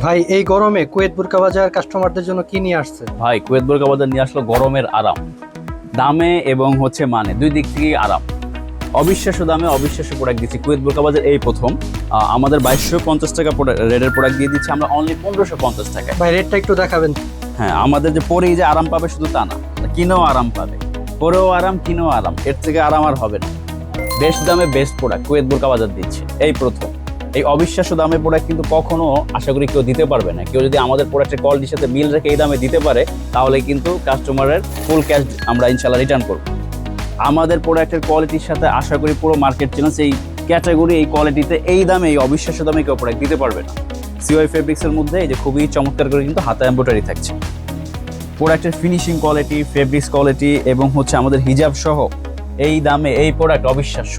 ভাই এই গরমে কুয়েত বুরকা বাজার কাস্টমারদের জন্য কি নিয়ে আসছে? ভাই কুয়েত বুরকা বাজার নিয়ে আসলো গরমের আরাম, দামে এবং মানে দুই দিক থেকেই আরাম। অবিশ্বাস্য দামে অবিশ্বাস্য প্রোডাক্ট দিচ্ছি কুয়েত বুরকা বাজার এই প্রথম। আমাদের 2250 টাকা রেটের প্রোডাক্ট দিয়ে দিচ্ছি আমরা অনলি 1550 টাকায়। ভাই রেটটা একটু দেখাবেন। হ্যাঁ, আমাদের যে পরেই যে আরাম পাবে শুধু তা না, কিনেও আরাম পাবে, পরেও আরাম কিনেও আরাম, এর থেকে আরাম আর হবে না। বেস্ট দামে বেস্ট প্রোডাক্ট কুয়েত বুরকা বাজার দিচ্ছে এই প্রথম। এই অবিশ্বাস্য দামে প্রোডাক্ট কিন্তু কখনো আশা করি কেউ দিতে পারবে না। কেউ যদি আমাদের প্রোডাক্টের কোয়ালিটির সাথে মিল রেখে এই দামে দিতে পারে তাহলে কিন্তু কাস্টমারের ফুল ক্যাশ আমরা ইনশাল্লাহ রিটার্ন করব। আমাদের প্রোডাক্টের কোয়ালিটির সাথে আশা করি পুরো মার্কেট চ্যালেঞ্জ এই ক্যাটাগরি এই কোয়ালিটিতে এই দামে এই অবিশ্বাস্য দামে কেউ প্রোডাক্ট দিতে পারবে না। সিওয়াই ফেব্রিক্সের মধ্যে এই যে খুবই চমৎকার করে কিন্তু হাতা এমব্রয়ডারি থাকছে। প্রোডাক্টের ফিনিশিং কোয়ালিটি, ফেব্রিক্স কোয়ালিটি এবং আমাদের হিজাব সহ এই দামে এই প্রোডাক্ট অবিশ্বাস্য।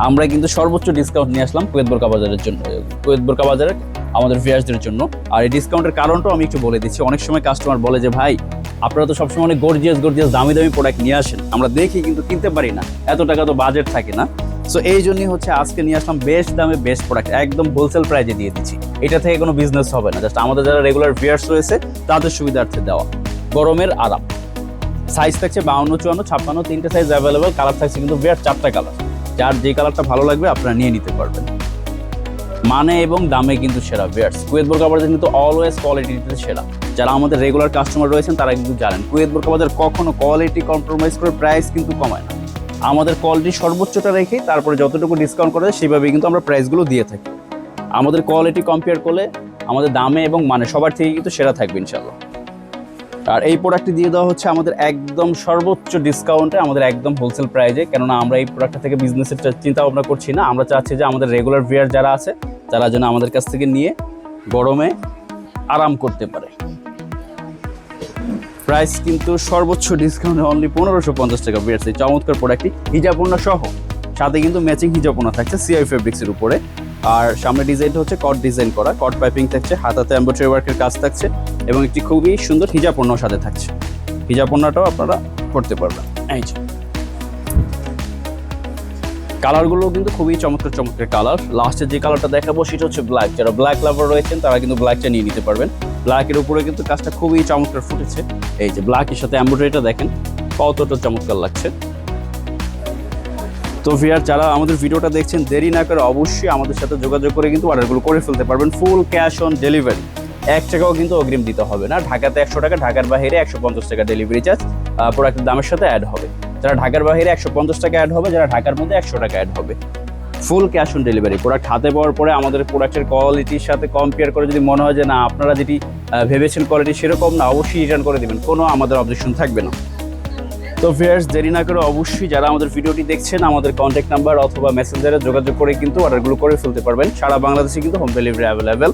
আমরা কিন্তু সর্বোচ্চ ডিসকাউন্ট নিয়ে আসলাম কুয়েত বুরকা বাজারের জন্য, কুয়েত বুরকা বাজারের আমাদের ভিউয়ার্সদের জন্য। আর এই ডিসকাউন্টের কারণটাও আমি একটু বলে দিচ্ছি। অনেক সময় কাস্টমার বলে যে ভাই আপনারা তো সবসময় অনেক গর্জিয়াস দামি দামি প্রোডাক্ট নিয়ে আসেন, আমরা দেখি কিন্তু কিনতে পারি না, এত টাকা তো বাজেট থাকে না। সো এই জন্যই আজকে নিয়ে আসলাম বেস্ট দামে বেস্ট প্রোডাক্ট, একদম হোলসেল প্রাইজে দিয়ে দিচ্ছি। এটা থেকে কোনো বিজনেস হবে না, জাস্ট আমাদের যারা রেগুলার ভিউয়ার্স রয়েছে তাদের সুবিধার্থে দেওয়া। গরমের আরাম। সাইজ থাকছে 52, 54, 56, তিনটে সাইজ অ্যাভেলেবেল। কালার থাকছে কিন্তু বিরাট 4টা কালার, যার যে কালারটা ভালো লাগবে আপনারা নিয়ে নিতে পারবেন। মানে এবং দামে কিন্তু সেরা ভিউয়ার্স। কুয়েত বুরকা বাজার কিন্তু অলওয়েজ কোয়ালিটিতে সেরা। যারা আমাদের রেগুলার কাস্টমার রয়েছেন তারা কিন্তু জানেন কুয়েত বুরকা বাজার কখনো কোয়ালিটি কম্প্রোমাইজ করে প্রাইস কিন্তু কমায় না। আমাদের কোয়ালিটি সর্বোচ্চটা রেখে তারপরে যতটুকু ডিসকাউন্ট করা যায় সেভাবেই কিন্তু আমরা প্রাইসগুলো দিয়ে থাকি। আমাদের কোয়ালিটি কম্পেয়ার করলে আমাদের দামে এবং মানে সবার থেকে কিন্তু সেরা থাকবে ইনশাল্লাহ। আর এই প্রোডাক্টটি দিয়ে দেওয়া হচ্ছে আমাদের একদম সর্বোচ্চ ডিসকাউন্টে, আমাদের একদম হোলসেল প্রাইজে। কেননা আমরা এই প্রোডাক্টটা থেকে বিজনেসের চিন্তা ভাবনা করছি না, আমরা চাচ্ছি যে আমাদের রেগুলার ভিউয়ার যারা আছে তারা যেন আমাদের কাছ থেকে নিয়ে গরমে আরাম করতে পারে। প্রাইস কিন্তু সর্বোচ্চ ডিসকাউন্টে অনলি 1550 টাকা ভিউয়ার্স। এই চমৎকার প্রোডাক্টটি হিজাবপূর্ণা সহ, সাথে কিন্তু ম্যাচিং হিজাবপূর্ণা থাকছে সিআই ফেব্রিক্সের উপরে। আর সামনে ডিজাইনটা হচ্ছে কট ডিজাইন করা, কট পাইপিং থাকছে, হাতাতে এমব্রয়ডারি ওয়ার্কের কাজ থাকছে এবং একটি খুবই সুন্দর হিজাবপূর্ণার সাথে থাকছে। হিজাবপূর্ণাটাও আপনারা করতে পারবেন। এই যে কালারগুলো কিন্তু খুবই চমৎকার চমৎকার কালার। লাস্টে যে কালারটা দেখাবো সেটা হচ্ছে ব্ল্যাক। যারা ব্ল্যাক লাভার রয়েছেন তারা কিন্তু ব্ল্যাকটা নিয়ে নিতে পারবেন। ব্ল্যাকের উপরে কিন্তু কাজটা খুবই চমৎকার ফুটেছে। এই যে ব্ল্যাকের সাথে এমব্রয়ডারিটা দেখেন কতটা চমৎকার লাগছে। তো ভিউয়ার যারা আমাদের ভিডিওটা দেখছেন দেরি না করে অবশ্যই আমাদের সাথে যোগাযোগ করে কিন্তু অর্ডারগুলো করে ফেলতে পারবেন। ফুল ক্যাশ অন ডেলিভারি, 1 টাকাও কিন্তু অগ্রিম দিতে হবে না। ঢাকাতে 100 টাকা, ঢাকার বাইরে 150 টাকা ডেলিভারি চার্জ প্রোডাক্টের দামের সাথে অ্যাড হবে। যারা ঢাকার বাইরে 150 টাকা অ্যাড হবে, যারা ঢাকার মধ্যে 100 টাকা অ্যাড হবে। Full cash on delivery. Product হাতে পাওয়ার পরে আমাদের প্রোডাক্টের কোয়ালিটির সাথে কম্পেয়ার করে যদি মনে হয় যে না আপনারা যেটি ভেবেছেন কোয়ালিটি সেরকম না, অবশ্যই রিটার্ন করে দেবেন, কোনো আমাদের অবজেকশন থাকবে না। তো ভিউয়ার্স দেরি না করে অবশ্যই যারা আমাদের ভিডিওটি দেখছেন আমাদের কন্ট্যাক্ট নাম্বার অথবা মেসেঞ্জারে যোগাযোগ করে কিন্তু অর্ডারগুলো করে ফেলতে পারবেন। সারা বাংলাদেশে কিন্তু হোম ডেলিভারি অ্যাভেলেবেল।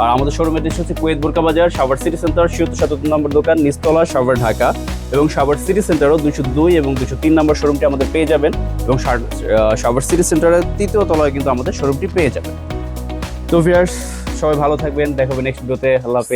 আর আমাদের শোরুমের দেশ হচ্ছে কুয়েত বুরকা বাজার, সাভার সিটি সেন্টার 77 নম্বর দোকান, নিচতলা, সাভার, ঢাকা। এবং সাভার সিটি সেন্টারও 202 এবং 203 নম্বর শোরুমটি আমাদের পেয়ে যাবেন। এবং সাভার সিটি সেন্টারের 3য় তলায় কিন্তু আমাদের শোরুমটি পেয়ে যাবেন। তো ভিউয়ার্স সবাই ভালো থাকবেন, দেখা হবে নেক্সট ভিডিওতে। আল্লাহ হাফেজ।